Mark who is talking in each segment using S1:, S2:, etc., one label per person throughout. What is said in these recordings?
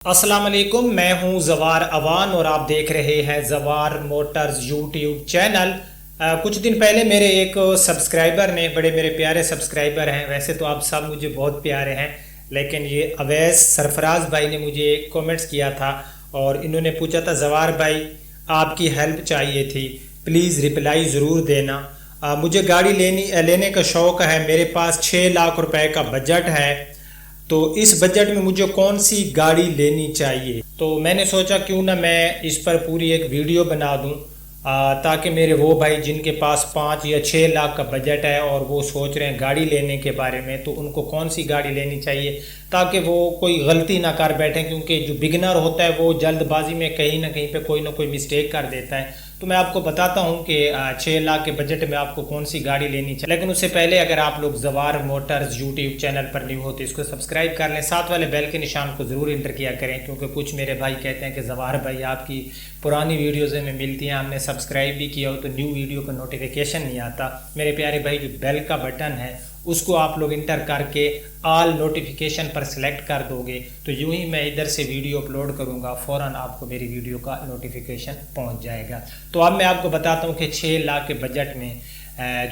S1: अस्सलाम वालेकुम, मैं हूं जवार अवान और आप देख रहे हैं जवार मोटर्स यूट्यूब चैनल। कुछ दिन पहले मेरे एक सब्सक्राइबर ने, बड़े मेरे प्यारे सब्सक्राइबर हैं, वैसे तो आप सब मुझे बहुत प्यारे हैं, लेकिन ये अवैस सरफराज भाई ने मुझे कमेंट्स किया था और इन्होंने पूछा था जवार भाई आपकी हेल्प चाहिए थी, प्लीज़ रिप्लाई ज़रूर देना। मुझे गाड़ी लेने का शौक़ है, मेरे पास 6 लाख रुपए का बजट है, तो इस बजट में मुझे कौन सी गाड़ी लेनी चाहिए। तो मैंने सोचा क्यों ना मैं इस पर पूरी एक वीडियो बना दूं, ताकि मेरे वो भाई जिनके पास 5 या 6 लाख का बजट है और वो सोच रहे हैं गाड़ी लेने के बारे में, तो उनको कौन सी गाड़ी लेनी चाहिए ताकि वो कोई गलती ना कर बैठें, क्योंकि जो बिगनर होता है वो जल्दबाजी में कहीं ना कहीं पे कोई ना कोई मिस्टेक कर देता है। तो मैं आपको बताता हूं कि 6 लाख के बजट में आपको कौन सी गाड़ी लेनी चाहिए। लेकिन उससे पहले अगर आप लोग जवार मोटर्स यूट्यूब चैनल पर न्यू हो तो इसको सब्सक्राइब कर लें, साथ वाले बेल के निशान को ज़रूर इंटर किया करें, क्योंकि कुछ मेरे भाई कहते हैं कि जवार भाई आपकी पुरानी वीडियोज़ में मिलती हैं, हमने सब्सक्राइब भी किया हो तो न्यू वीडियो का नोटिफिकेशन नहीं आता। मेरे प्यारे भाई, जो बेल का बटन है उसको आप लोग इंटर करके ऑल नोटिफिकेशन पर सिलेक्ट कर दोगे तो यूं ही मैं इधर से वीडियो अपलोड करूंगा फ़ौरन आपको मेरी वीडियो का नोटिफिकेशन पहुंच जाएगा। तो अब मैं आपको बताता हूं कि 6 लाख के बजट में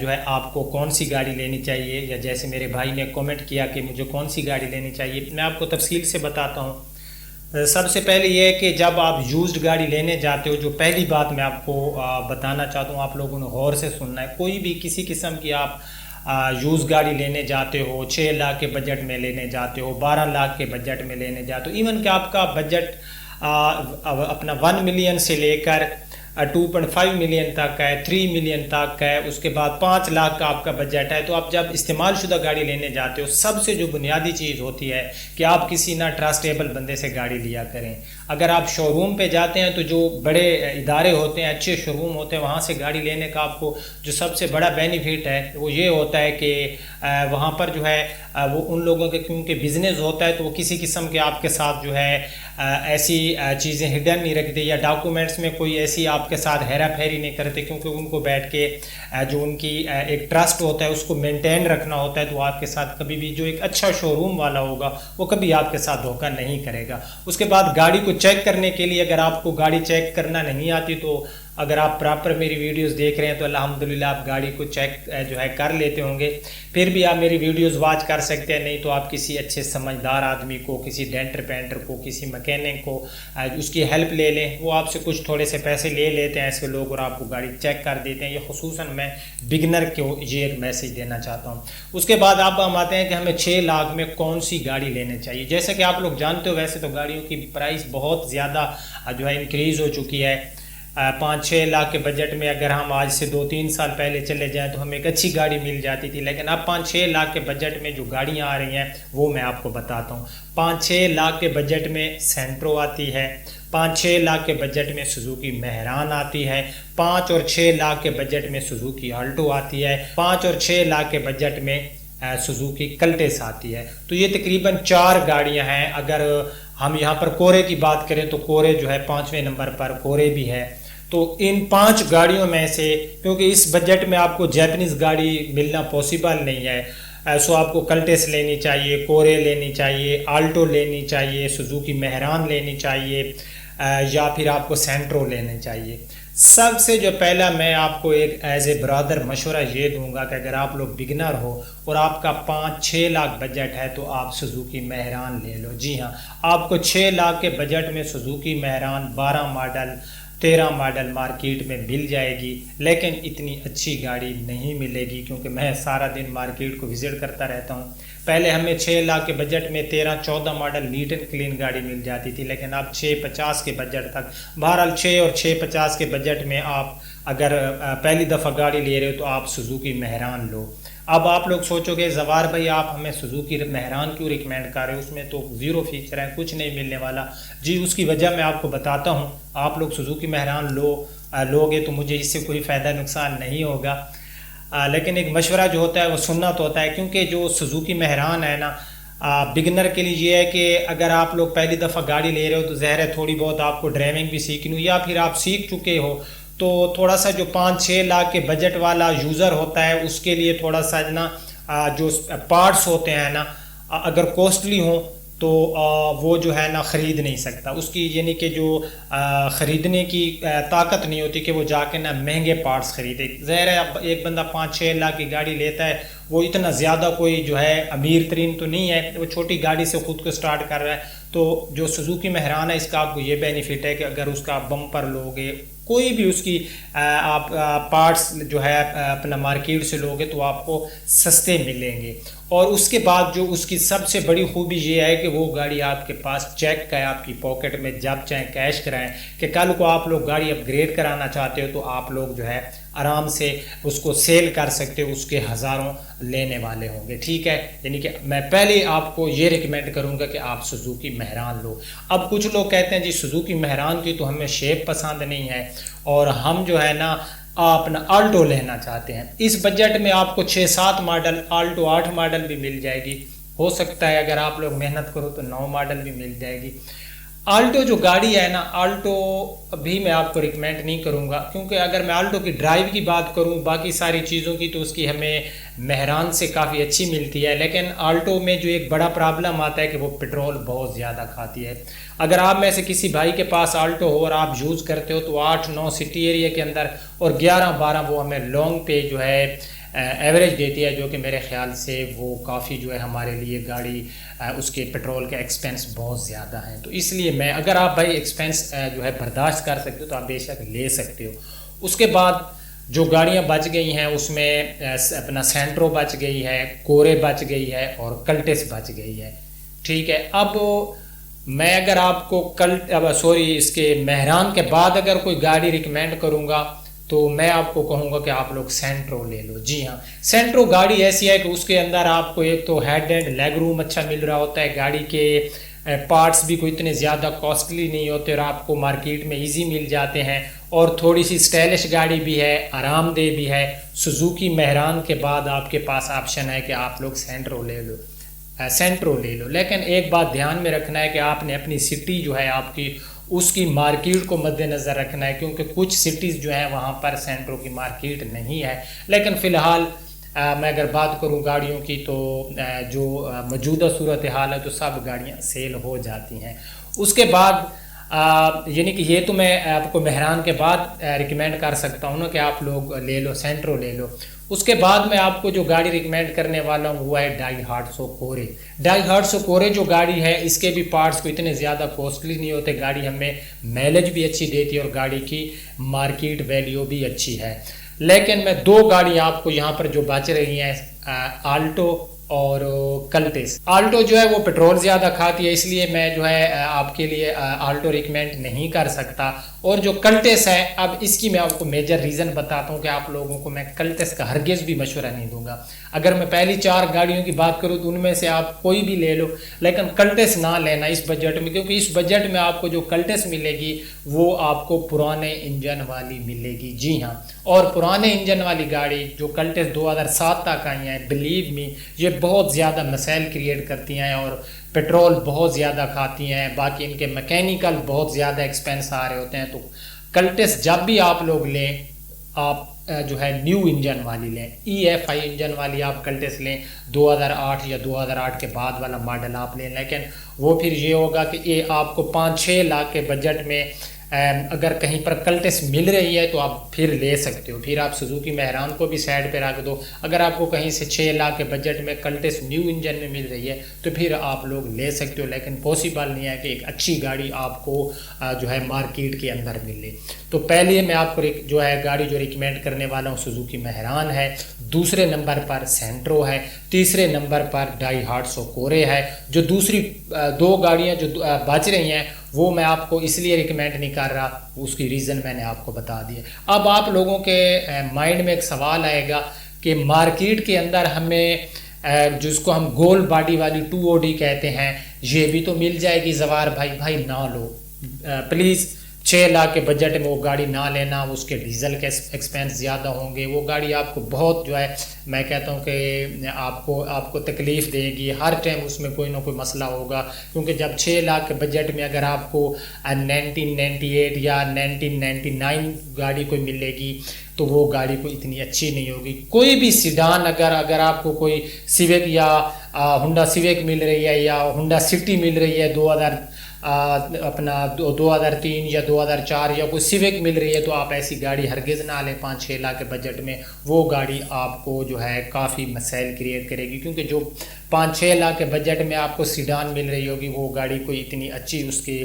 S1: जो है आपको कौन सी गाड़ी लेनी चाहिए, या जैसे मेरे भाई ने कमेंट किया कि मुझे कौन सी गाड़ी लेनी चाहिए, मैं आपको तफसील से बताता हूँ। सबसे पहले ये है कि जब आप यूज्ड गाड़ी लेने जाते हो, जो पहली बात मैं आपको बताना चाहता हूँ, आप लोगों ने गौर से सुनना है। कोई भी किसी किस्म की आप यूज़ गाड़ी लेने जाते हो, 6 लाख के बजट में लेने जाते हो, 12 लाख के बजट में लेने जाते हो, इवन कि आपका बजट अपना 1 मिलियन से लेकर 2.5 मिलियन तक है, 3 मिलियन तक है, उसके बाद 5 लाख का आपका बजट है, तो आप जब इस्तेमाल शुदा गाड़ी लेने जाते हो, सबसे जो बुनियादी चीज़ होती है कि आप किसी ना ट्रस्टेबल बंदे से गाड़ी लिया करें। अगर आप शोरूम पे जाते हैं तो जो बड़े इदारे होते हैं, अच्छे शोरूम होते हैं, वहाँ से गाड़ी लेने का आपको जो सबसे बड़ा बेनिफिट है वो ये होता है कि वहाँ पर जो है वो उन लोगों के, क्योंकि बिज़नेस होता है तो वो किसी किस्म के आपके साथ जो है ऐसी चीज़ें हिडन नहीं रखते, या डॉक्यूमेंट्स में कोई ऐसी आपके साथ हेरा फेरी नहीं करते, क्योंकि उनको बैठ के जो उनकी एक ट्रस्ट होता है उसको मेंटेन रखना होता है। तो आपके साथ कभी भी जो एक अच्छा शोरूम वाला होगा वो कभी आपके साथ धोखा नहीं करेगा। उसके बाद गाड़ी को चेक करने के लिए, अगर आपको गाड़ी चेक करना नहीं आती तो अगर आप प्रॉपर मेरी वीडियोस देख रहे हैं तो अल्हम्दुलिल्लाह आप गाड़ी को चेक जो है कर लेते होंगे, फिर भी आप मेरी वीडियोस वॉच कर सकते हैं। नहीं तो आप किसी अच्छे समझदार आदमी को, किसी डेंटर पेंटर को, किसी मैकेनिक को उसकी हेल्प ले लें, वो आपसे कुछ थोड़े से पैसे ले लेते हैं ऐसे लोग और आपको गाड़ी चेक कर देते हैं। ये खुसूसन मैं बिगनर को ये एक मैसेज देना चाहता हूँ। उसके बाद आप हम आते हैं कि हमें 6 लाख में कौन सी गाड़ी लेनी चाहिए। जैसे कि आप लोग जानते हो, वैसे तो गाड़ियों की प्राइस बहुत ज़्यादा जो है इंक्रीज़ हो चुकी है। 5-6 लाख के बजट में अगर हम आज से 2-3 साल पहले चले जाएं तो हमें एक अच्छी गाड़ी मिल जाती थी, लेकिन अब 5-6 लाख के बजट में जो गाड़ियां आ रही हैं वो मैं आपको बताता हूं। 5-6 लाख के बजट में सेंट्रो आती है, 5-6 लाख के बजट में सुजुकी मेहरान आती है, 5 और 6 लाख के बजट में सुजुकी आल्टो आती है, 5 और 6 लाख के बजट में सुजुकी कल्टेस आती है। तो ये तकरीबन 4 गाड़ियां हैं। अगर हम यहाँ पर कोरे की बात करें तो कोरे जो है 5वें नंबर पर कोरे भी है। तो इन 5 गाड़ियों में से, क्योंकि इस बजट में आपको जैपनीज़ गाड़ी मिलना पॉसिबल नहीं है, सो आपको कल्टेस लेनी चाहिए, कोरे लेनी चाहिए, आल्टो लेनी चाहिए, सुजुकी मेहरान लेनी चाहिए, या फिर आपको सेंट्रो लेनी चाहिए। सबसे जो पहला मैं आपको एक एज ए ब्रदर मशवरा ये दूंगा कि अगर आप लोग बिगनर हो और आपका 5-6 लाख बजट है तो आप सुजुकी मेहरान ले लो। जी हाँ, आपको 6 लाख के बजट में Suzuki Mehran 12 model 13 model market में मिल जाएगी, लेकिन इतनी अच्छी गाड़ी नहीं मिलेगी, क्योंकि मैं सारा दिन मार्केट को विज़िट करता रहता हूँ। पहले हमें 6 लाख के बजट में 13-14 मॉडल नीट एंड क्लीन गाड़ी मिल जाती थी, लेकिन अब 650 के बजट तक, बहरहाल 6 और 650 के बजट में आप अगर पहली दफ़ा गाड़ी ले रहे हो तो आप सुजुकी मेहरान लो। अब आप लोग सोचोगे जवार भाई आप हमें सुजुकी मेहरान क्यों रिकमेंड कर रहे हो, उसमें तो ज़ीरो फीचर है, कुछ नहीं मिलने वाला। जी, उसकी वजह मैं आपको बताता हूँ। आप लोग सुजुकी मेहरान लोगे तो मुझे इससे कोई फ़ायदा नुकसान नहीं होगा, लेकिन एक मशवरा जो होता है वो सुनना तो होता है, क्योंकि जो सुजुकी मेहरान है ना, बिगनर के लिए ये है कि अगर आप लोग पहली दफ़ा गाड़ी ले रहे हो तो ज़ाहिर है थोड़ी बहुत आपको ड्राइविंग भी सीखनी हो, या फिर आप सीख चुके हो तो थोड़ा सा जो 5-6 लाख के बजट वाला यूज़र होता है उसके लिए थोड़ा सा ना जो पार्ट्स होते हैं ना, अगर कॉस्टली हो तो वो जो है ना ख़रीद नहीं सकता, उसकी यानी कि जो ख़रीदने की ताकत नहीं होती कि वो जाके ना महंगे पार्ट्स ख़रीदे। ज़ाहिर है अब एक बंदा 5-6 लाख की गाड़ी लेता है, वो इतना ज़्यादा कोई जो है अमीर तरीन तो नहीं है, वो छोटी गाड़ी से ख़ुद को स्टार्ट कर रहा है। तो जो सुजुकी मेहरान है इसका आपको ये बेनिफिट है कि अगर उसका बम्पर लोगे, कोई भी उसकी आप पार्ट्स जो है अपना मार्केट से लोगे तो आपको सस्ते मिलेंगे। और उसके बाद जो उसकी सबसे बड़ी खूबी ये है कि वो गाड़ी आपके पास चेक का है, आपकी पॉकेट में, जब चाहे कैश कराएं कि कल को आप लोग गाड़ी अपग्रेड कराना चाहते हो तो आप लोग जो है आराम से उसको सेल कर सकते हो, उसके हज़ारों लेने वाले होंगे। ठीक है, यानी कि मैं पहले आपको ये रिकमेंड करूंगा कि आप सुजुकी मेहरान लो। अब कुछ लोग कहते हैं जी सुजुकी मेहरान की तो हमें शेप पसंद नहीं है और हम जो है ना अपना आल्टो लेना चाहते हैं। इस बजट में आपको 6-7 मॉडल आल्टो 8 मॉडल भी मिल जाएगी, हो सकता है अगर आप लोग मेहनत करो तो 9 मॉडल भी मिल जाएगी। आल्टो जो गाड़ी है ना, आल्टो भी मैं आपको रिकमेंड नहीं करूंगा, क्योंकि अगर मैं आल्टो की ड्राइव की बात करूं, बाकी सारी चीज़ों की तो उसकी हमें मेहरान से काफ़ी अच्छी मिलती है, लेकिन आल्टो में जो एक बड़ा प्रॉब्लम आता है कि वो पेट्रोल बहुत ज़्यादा खाती है। अगर आप में से किसी भाई के पास आल्टो हो और आप यूज़ करते हो तो 8-9 सिटी एरिया के अंदर और 11-12 वो हमें लॉन्ग पे जो है एवरेज देती है, जो कि मेरे ख्याल से वो काफ़ी जो है हमारे लिए गाड़ी उसके पेट्रोल के एक्सपेंस बहुत ज़्यादा हैं। तो इसलिए मैं, अगर आप भाई एक्सपेंस जो है बर्दाश्त कर सकते हो तो आप बेशक ले सकते हो। उसके बाद जो गाड़ियां बच गई हैं उसमें अपना सेंट्रो बच गई है, कोरे बच गई है और कल्टेस बच गई है। ठीक है, अब मैं अगर आपको इसके मेहरान के बाद अगर कोई गाड़ी रिकमेंड करूँगा तो मैं आपको कहूँगा कि आप लोग सेंट्रो ले लो। जी हाँ, सेंट्रो गाड़ी ऐसी है कि उसके अंदर आपको एक तो हेड एंड लेग रूम अच्छा मिल रहा होता है, गाड़ी के पार्ट्स भी कोई इतने ज़्यादा कॉस्टली नहीं होते और आपको मार्केट में इजी मिल जाते हैं, और थोड़ी सी स्टाइलिश गाड़ी भी है, आरामदेह भी है। सुजुकी मेहरान के बाद आपके पास ऑप्शन है कि आप लोग सेंट्रो ले लो। लेकिन एक बात ध्यान में रखना है कि आपने अपनी सिटी जो है आपकी, उसकी मार्केट को मद्देनज़र रखना है, क्योंकि कुछ सिटीज़ जो हैं वहाँ पर सेंट्रो की मार्केट नहीं है। लेकिन फ़िलहाल मैं अगर बात करूँ गाड़ियों की तो जो मौजूदा सूरत हाल है तो सब गाड़ियाँ सेल हो जाती हैं। उसके बाद यानी कि ये तो मैं आपको मेहरान के बाद रिकमेंड कर सकता हूँ ना कि आप लोग ले लो, सेंट्रो ले लो। उसके बाद मैं आपको जो गाड़ी रिकमेंड करने वाला हूँ वो है डाइहार्ट्सो कोरे। डाइहार्ट्सो कोरे जो गाड़ी है इसके भी पार्ट्स को इतने ज़्यादा कॉस्टली नहीं होते, गाड़ी हमें माइलेज भी अच्छी देती है और गाड़ी की मार्केट वैल्यू भी अच्छी है। लेकिन मैं 2 गाड़ी आपको यहाँ पर जो बच रही हैं, आल्टो और कल्टेस। आल्टो जो है वो पेट्रोल ज़्यादा खाती है, इसलिए मैं जो है आपके लिए आल्टो रिकमेंड नहीं कर सकता। और जो कल्टेस है, अब इसकी मैं आपको मेजर रीज़न बताता हूँ कि आप लोगों को मैं कल्टेस का हरगिज़ भी मशवरा नहीं दूंगा। अगर मैं पहली 4 गाड़ियों की बात करूँ तो उनमें से आप कोई भी ले लो, लेकिन कल्टेस ना लेना इस बजट में, क्योंकि इस बजट में आपको जो कल्टेस मिलेगी वो आपको पुराने इंजन वाली मिलेगी। जी हाँ, और पुराने इंजन वाली गाड़ी जो कल्टेस 2007 तक आई हैं, बिलीव मी ये बहुत ज़्यादा मसाइल क्रिएट करती हैं और पेट्रोल बहुत ज़्यादा खाती हैं, बाकी इनके मैकेनिकल बहुत ज़्यादा एक्सपेंस आ रहे होते हैं। तो कल्टेस जब भी आप लोग लें, आप जो है न्यू इंजन वाली लें, EFI इंजन वाली आप कल्टेस लें, 2008 या 2008 के बाद वाला मॉडल आप लें। लेकिन वो फिर ये होगा कि ये आपको 5-6 लाख के बजट में अगर कहीं पर कल्टेस मिल रही है तो आप फिर ले सकते हो। फिर आप सुजुकी मेहरान को भी साइड पे रख दो। अगर आपको कहीं से 6 लाख के बजट में कल्टेस न्यू इंजन में मिल रही है तो फिर आप लोग ले सकते हो, लेकिन पॉसिबल नहीं है कि एक अच्छी गाड़ी आपको जो है मार्केट के अंदर मिले। तो पहले मैं आपको जो है गाड़ी जो रिकमेंड करने वाला हूँ सुजुकी मेहरान है, दूसरे नंबर पर सेंट्रो है, तीसरे नंबर पर डाइहार्ट्सो कोरे है। जो दूसरी 2 गाड़ियाँ जो बच रही हैं वो मैं आपको इसलिए रिकमेंड नहीं कर रहा, उसकी रीज़न मैंने आपको बता दिया। अब आप लोगों के माइंड में एक सवाल आएगा कि मार्केट के अंदर हमें जिसको हम गोल बॉडी वाली 2OD कहते हैं ये भी तो मिल जाएगी जवार भाई। भाई ना लो प्लीज़, 6 लाख के बजट में वो गाड़ी ना लेना, उसके डीजल के एक्सपेंस ज़्यादा होंगे, वो गाड़ी आपको बहुत जो है मैं कहता हूँ कि आपको तकलीफ़ देगी, हर टाइम उसमें कोई ना कोई मसला होगा। क्योंकि जब 6 लाख के बजट में अगर आपको 1998 या 1999 गाड़ी कोई मिलेगी तो वो गाड़ी को इतनी अच्छी नहीं होगी। कोई भी सीडान अगर आपको कोई सिविक या हुंडा सिविक मिल रही है या हुंडा सिटी मिल रही है 2003 या 2004 या कोई सिविक मिल रही है तो आप ऐसी गाड़ी हरगिज़ ना लें 5-6 लाख के बजट में। वो गाड़ी आपको जो है काफ़ी मसाइल क्रिएट करेगी, क्योंकि जो 5-6 लाख के बजट में आपको सीडान मिल रही होगी वो गाड़ी कोई इतनी अच्छी उसके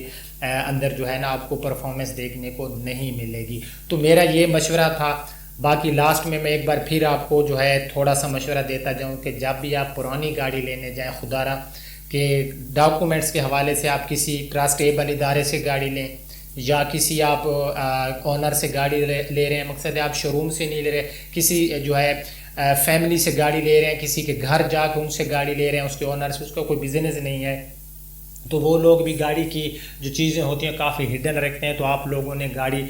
S1: अंदर जो है ना आपको परफॉर्मेंस देखने को नहीं मिलेगी। तो मेरा ये मशवरा था। बाकी लास्ट में मैं एक बार फिर आपको जो है थोड़ा सा मशवरा देता जाऊं कि जब भी आप पुरानी गाड़ी लेने जाएं, खुदारा के डॉक्यूमेंट्स के हवाले से आप किसी ट्रस्टेबल इदारे से गाड़ी लें या किसी आप ऑनर से गाड़ी ले रहे हैं, मकसद है आप शोरूम से नहीं ले रहे, किसी जो है फैमिली से गाड़ी ले रहे हैं, किसी के घर जाकर उनसे गाड़ी ले रहे हैं, उसके ऑनर से, उसका कोई बिजनेस नहीं है, तो वो लोग भी गाड़ी की जो चीज़ें होती हैं काफ़ी हिडन रखते हैं। तो आप लोगों ने गाड़ी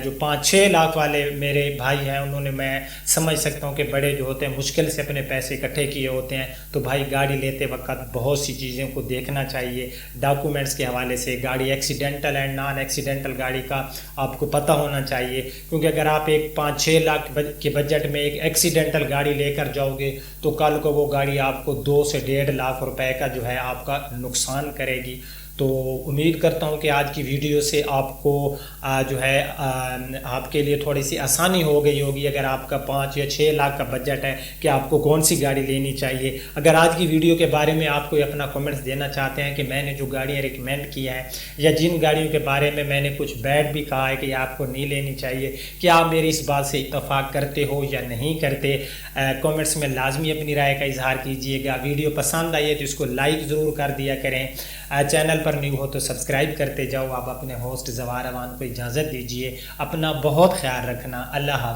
S1: जो 5-6 लाख वाले मेरे भाई हैं उन्होंने, मैं समझ सकता हूं कि बड़े जो होते हैं मुश्किल से अपने पैसे इकट्ठे किए होते हैं, तो भाई गाड़ी लेते वक्त बहुत सी चीज़ों को देखना चाहिए। डॉक्यूमेंट्स के हवाले से गाड़ी एक्सीडेंटल एंड नॉन एक्सीडेंटल गाड़ी का आपको पता होना चाहिए, क्योंकि अगर आप एक 5-6 लाख के बजट में एक एक्सीडेंटल गाड़ी लेकर जाओगे तो कल को वो गाड़ी आपको 2 से 1.5 लाख रुपए का जो है आपका नुकसान करेगी। तो उम्मीद करता हूं कि आज की वीडियो से आपको जो है आपके लिए थोड़ी सी आसानी हो गई होगी। अगर आपका 5 या 6 लाख का बजट है कि आपको कौन सी गाड़ी लेनी चाहिए। अगर आज की वीडियो के बारे में आप कोई अपना कमेंट्स देना चाहते हैं कि मैंने जो गाड़ियाँ रिकमेंड किया है या जिन गाड़ियों के बारे में मैंने कुछ बैड भी कहा है कि आपको नहीं लेनी चाहिए, क्या आप मेरी इस बात से इत्तेफाक करते हो या नहीं करते, कमेंट्स में लाजमी अपनी राय का इजहार कीजिएगा। वीडियो पसंद आई है तो इसको लाइक ज़रूर कर दिया करें, चैनल पर न्यू हो तो सब्सक्राइब करते जाओ। आप अपने होस्ट ज़वार अवान को इजाज़त दीजिए। अपना बहुत ख्याल रखना। अल्लाह हाफ़िज़।